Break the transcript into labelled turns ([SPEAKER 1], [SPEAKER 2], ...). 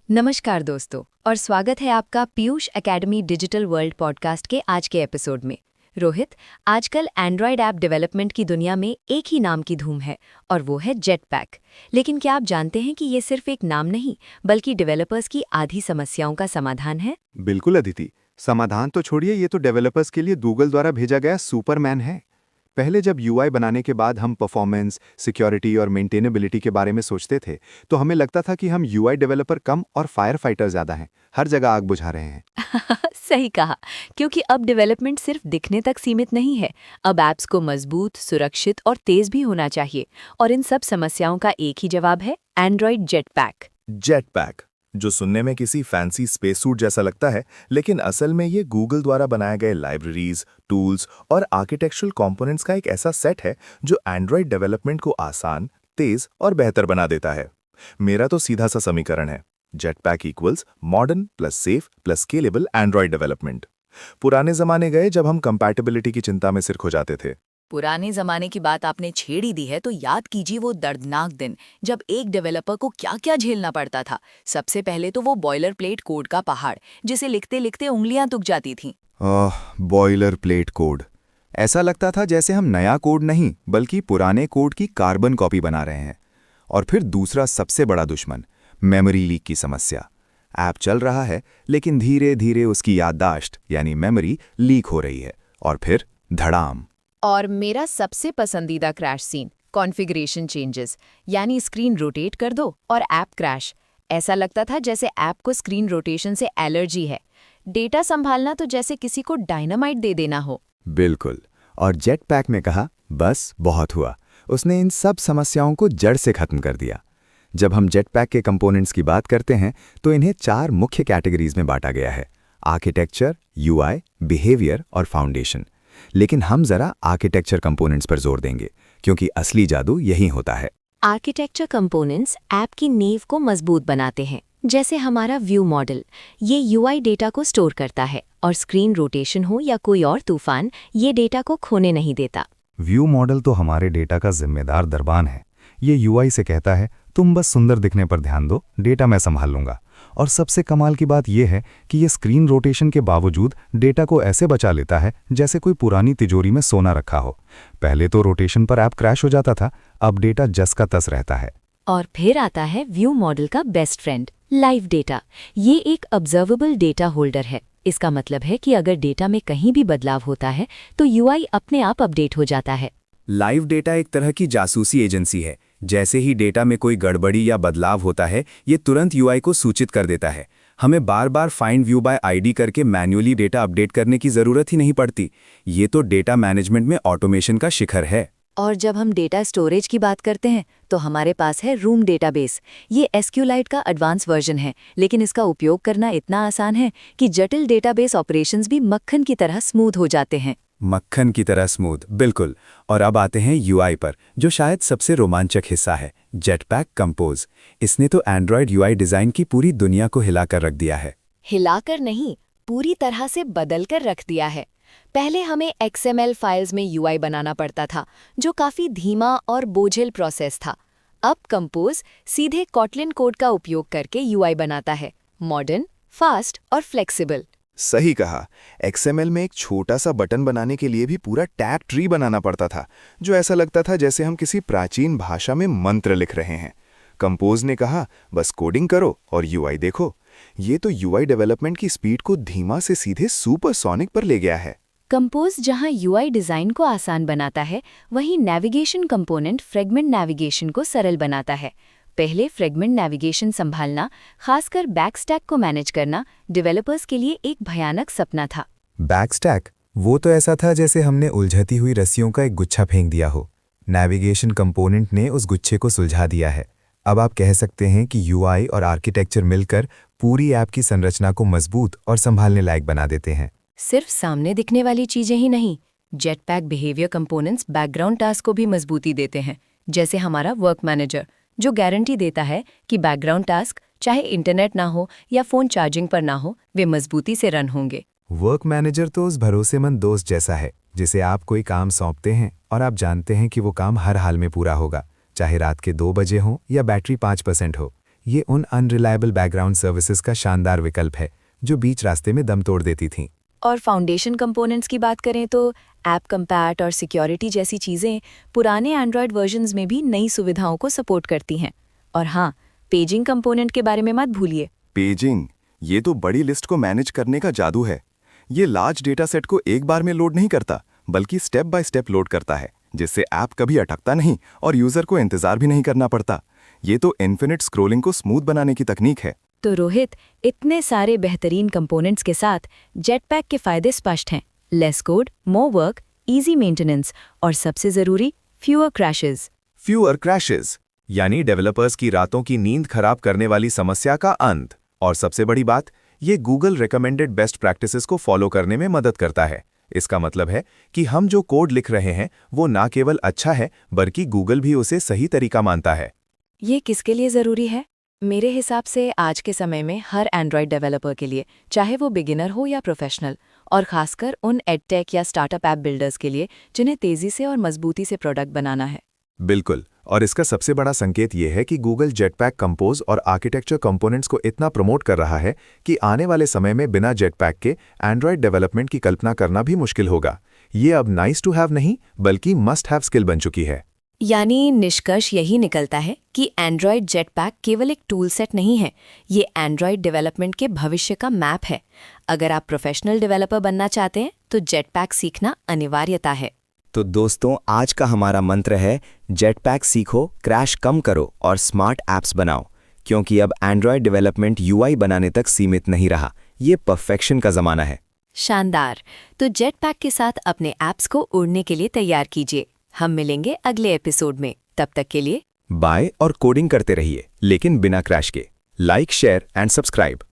[SPEAKER 1] नमस्कार दोस्तों और स्वागत है आपका Piyush academy digital world podcast के आज के एपिसोड में। रोहित, आजकल एंड्रॉयड ऐप डेवलपमेंट की दुनिया में एक ही नाम की धूम है और वो है जेटपैक। लेकिन क्या आप जानते हैं कि ये सिर्फ एक नाम नहीं बल्कि डेवलपर्स की आधी समस्याओं का समाधान है?
[SPEAKER 2] बिल्कुल अदिति, समाधान तो छोड़िए, ये तो डेवलपर्स के लिए गूगल द्वारा भेजा गया सुपरमैन है। पहले जब यूआई बनाने के बाद हम परफॉर्मेंस, सिक्योरिटी और मेंटेनेबिलिटी के बारे में सोचते थे तो हमें लगता था कि हम यूआई डेवलपर कम और फायर फाइटर ज़्यादा हैं, हर जगह आग बुझा रहे हैं।
[SPEAKER 1] सही कहा, क्योंकि अब डेवलपमेंट सिर्फ दिखने तक सीमित नहीं है। अब ऐप्स को मजबूत, सुरक्षित और तेज भी होना चाहिए और इन सब समस्याओं का एक ही जवाब है, एंड्रॉयड जेटपैक।
[SPEAKER 3] जेटपैक, जो सुनने में किसी फैंसी स्पेस सूट जैसा लगता है, लेकिन असल में ये गूगल द्वारा बनाए गए लाइब्रेरीज, टूल्स और आर्किटेक्चरल कंपोनेंट्स का एक ऐसा सेट है जो एंड्रॉयड डेवलपमेंट को आसान, तेज और बेहतर बना देता है। मेरा तो सीधा सा समीकरण है, jetpack equals modern plus safe plus scalable Android development. पुराने जमाने गए जब हम कंपैटिबिलिटी की चिंता में सिर खो जाते थे।
[SPEAKER 4] पुराने जमाने की बात आपने छेड़ ही दी है तो याद कीजिए वो दर्दनाक दिन जब एक डेवलपर को क्या क्या झेलना पड़ता था। सबसे पहले तो वो बॉयलर प्लेट कोड का पहाड़, जिसे लिखते लिखते उंगलियां दुख जाती थीं।
[SPEAKER 2] बॉयलर प्लेट कोड, ऐसा लगता था जैसे हम नया कोड नहीं बल्कि पुराने कोड की कार्बन कॉपी बना रहे हैं। और फिर दूसरा सबसे बड़ा दुश्मन, मेमोरी लीक की समस्या। ऐप चल रहा है लेकिन धीरे धीरे उसकी याददाश्त यानी मेमोरी लीक हो रही है और फिर धड़ाम।
[SPEAKER 4] और मेरा सबसे पसंदीदा क्रैश सीन, कॉन्फ़िगरेशन चेंजेस, यानी स्क्रीन रोटेट कर दो और ऐप क्रैश। ऐसा लगता था जैसे ऐप को स्क्रीन रोटेशन से एलर्जी है। डेटा संभालना तो जैसे किसी को डायनामाइट दे देना हो।
[SPEAKER 2] बिल्कुल, और जेटपैक ने कहा बस बहुत हुआ, उसने इन सब समस्याओं को जड़ से खत्म कर दिया। जब हम जेटपैक के कंपोनेंट्स की बात करते हैं तो इन्हें 4 मुख्य कैटेगरीज में बांटा गया है: आर्किटेक्चर, यूआई, बिहेवियर और फाउंडेशन। लेकिन हम जरा आर्किटेक्चर कंपोनेंट्स पर जोर देंगे क्योंकि असली जादू यही होता है।
[SPEAKER 1] आर्किटेक्चर कंपोनेंट्स ऐप की नींव को मजबूत बनाते हैं। जैसे हमारा व्यू मॉडल, ये यूआई डेटा को स्टोर करता है और स्क्रीन रोटेशन हो या कोई और तूफान, ये डेटा को खोने नहीं देता।
[SPEAKER 5] व्यू मॉडल तो हमारे डेटा का जिम्मेदार दरबान है। ये यूआई से कहता है तुम बस सुंदर दिखने पर ध्यान दो, डेटा मैं संभाल लूंगा। और सबसे कमाल की बात यह है कि ये स्क्रीन रोटेशन के बावजूद डेटा को ऐसे बचा लेता है जैसे कोई पुरानी तिजोरी में सोना रखा हो। पहले तो रोटेशन पर ऐप क्रैश हो जाता था, अब डेटा जस का तस रहता है।
[SPEAKER 1] और फिर आता है व्यू मॉडल का बेस्ट फ्रेंड, लाइव डेटा। ये एक ऑब्जर्वेबल डेटा होल्डर है। इसका मतलब है कि अगर डेटा में कहीं भी बदलाव होता है तो यूआई अपने आप अपडेट हो जाता है।
[SPEAKER 6] लाइव डेटा एक तरह की जासूसी एजेंसी है। जैसे ही डेटा में कोई गड़बड़ी या बदलाव होता है, ये तुरंत यूआई को सूचित कर देता है। हमें बार बार फाइंड व्यू बाय आईडी करके मैन्युअली डेटा अपडेट करने की ज़रूरत ही नहीं पड़ती। ये तो डेटा मैनेजमेंट में ऑटोमेशन का शिखर है।
[SPEAKER 1] और जब हम डेटा स्टोरेज की बात करते हैं तो हमारे पास है रूम डेटाबेस। ये एसक्यूलाइट का एडवांस वर्जन है, लेकिन इसका उपयोग करना इतना आसान है कि जटिल डेटाबेस ऑपरेशंस भी मक्खन की तरह स्मूथ हो जाते हैं।
[SPEAKER 6] मक्खन की तरह स्मूथ, बिल्कुल। और अब आते हैं यूआई पर, जो शायद सबसे रोमांचक हिस्सा है, जेटपैक कंपोज। इसने तो एंड्रॉयड यूआई डिज़ाइन की पूरी दुनिया को हिलाकर रख दिया है।
[SPEAKER 4] हिलाकर नहीं, पूरी तरह से बदल कर रख दिया है। पहले हमें XML फाइल्स में यूआई बनाना पड़ता था, जो काफ़ी धीमा और बोझिल प्रोसेस था। अब कंपोज सीधे कॉटलिन कोड का उपयोग करके यूआई बनाता है, मॉडर्न, फास्ट और फ्लेक्सिबल।
[SPEAKER 3] सही कहा। XML में एक छोटा सा बटन बनाने के लिए भी पूरा टैग ट्री बनाना पड़ता था, जो ऐसा लगता था जैसे हम किसी प्राचीन भाषा में मंत्र लिख रहे हैं। कंपोज ने कहा बस कोडिंग करो और यूआई देखो। ये तो यूआई डेवलपमेंट की स्पीड को धीमा से सीधे सुपरसोनिक पर ले गया है।
[SPEAKER 1] कंपोज जहां यूआई डिज़ाइन को आसान बनाता है, वहीं नेविगेशन कंपोनेंट फ्रेगमेंट नेविगेशन को सरल बनाता है। पहले फ्रेगमेंट नेविगेशन संभालना, खासकर बैकस्टैक को मैनेज करना, डेवलपर्स के लिए एक भयानक सपना था।
[SPEAKER 5] बैकस्टैक, वो तो ऐसा था जैसे हमने उलझती हुई रस्सियों का एक गुच्छा फेंक दिया हो। नेविगेशन कंपोनेंट ने उस गुच्छे को सुलझा दिया है। अब आप कह सकते हैं कि यूआई और आर्किटेक्चर मिलकर पूरी ऐप की संरचना को मजबूत और संभालने लायक बना देते हैं।
[SPEAKER 1] सिर्फ सामने दिखने वाली चीजें ही नहीं, jetpack behaviour components background task को भी मजबूती देते हैं। जैसे हमारा वर्क मैनेजर, जो गारंटी देता है कि बैकग्राउंड टास्क, चाहे इंटरनेट ना हो या फ़ोन चार्जिंग पर ना हो, वे मजबूती से रन होंगे।
[SPEAKER 5] वर्क मैनेजर तो उस भरोसेमंद दोस्त जैसा है जिसे आप कोई काम सौंपते हैं और आप जानते हैं कि वो काम हर हाल में पूरा होगा, चाहे रात के 2 बजे हो या बैटरी 5% हो।
[SPEAKER 6] ये उन अनरिलायबल बैकग्राउंड सर्विसेज का शानदार विकल्प है जो बीच रास्ते में दम तोड़ देती थीं।
[SPEAKER 4] और फाउंडेशन कंपोनेंट्स की बात करें तो ऐप कंपैट और सिक्योरिटी जैसी चीज़ें पुराने एंड्रॉयड वर्जन्स में भी नई सुविधाओं को सपोर्ट करती हैं। और हाँ, पेजिंग कंपोनेंट के बारे में मत भूलिए।
[SPEAKER 3] पेजिंग, ये तो बड़ी लिस्ट को मैनेज करने का जादू है। ये लार्ज डेटा सेट को एक बार में लोड नहीं करता, बल्कि स्टेप बाय स्टेप लोड करता है, जिससे ऐप कभी अटकता नहीं और यूजर को इंतजार भी नहीं करना पड़ता। ये तो इन्फिनिट स्क्रोलिंग को स्मूथ बनाने की तकनीक है।
[SPEAKER 4] तो रोहित, इतने सारे बेहतरीन कंपोनेंट्स के साथ जेटपैक के फायदे स्पष्ट हैं। Less code, more work, easy maintenance और सबसे जरूरी, फ्यूअर क्रैशेस।
[SPEAKER 3] फ्यूअर क्रैशेस यानी डेवलपर्स की रातों की नींद खराब करने वाली समस्या का अंत। और सबसे बड़ी बात, ये गूगल रिकमेंडेड बेस्ट प्रैक्टिसेस को फॉलो करने में मदद करता है। इसका मतलब है कि हम जो कोड लिख रहे हैं वो ना केवल अच्छा है, बल्कि गूगल भी उसे सही तरीका मानता है।
[SPEAKER 4] ये किसके लिए ज़रूरी है? मेरे हिसाब से आज के समय में हर एंड्रॉयड डेवलपर के लिए, चाहे वो बिगिनर हो या प्रोफेशनल, और खासकर उन एडटेक या स्टार्टअप ऐप बिल्डर्स के लिए जिन्हें तेज़ी से और मजबूती से प्रोडक्ट बनाना है।
[SPEAKER 3] बिल्कुल, और इसका सबसे बड़ा संकेत ये है कि गूगल जेटपैक कंपोज और आर्किटेक्चर कंपोनेंट्स को इतना प्रमोट कर रहा है कि आने वाले समय में बिना जेटपैक के एंड्रॉयड डेवलपमेंट की कल्पना करना भी मुश्किल होगा। ये अब नाइस टू हैव नहीं, बल्कि मस्ट हैव स्किल बन चुकी है।
[SPEAKER 4] यानी निष्कर्ष यही निकलता है कि एंड्रॉयड जेटपैक केवल एक टूल सेट नहीं है, ये एंड्रॉयड डेवलपमेंट के भविष्य का मैप है। अगर आप प्रोफेशनल डेवलपर बनना चाहते हैं तो जेटपैक सीखना अनिवार्यता है।
[SPEAKER 6] तो दोस्तों, आज का हमारा मंत्र है जेटपैक सीखो, क्रैश कम करो और स्मार्ट ऐप्स बनाओ, क्योंकि अब एंड्रॉयड डेवलपमेंट यूआई बनाने तक सीमित नहीं रहा, ये परफेक्शन का ज़माना है।
[SPEAKER 4] शानदार। तो जेटपैक के साथ अपने ऐप्स को उड़ने के लिए तैयार कीजिए। हम मिलेंगे अगले एपिसोड में। तब तक के लिए
[SPEAKER 6] बाय और कोडिंग करते रहिए, लेकिन बिना क्रैश के। Like, share and subscribe.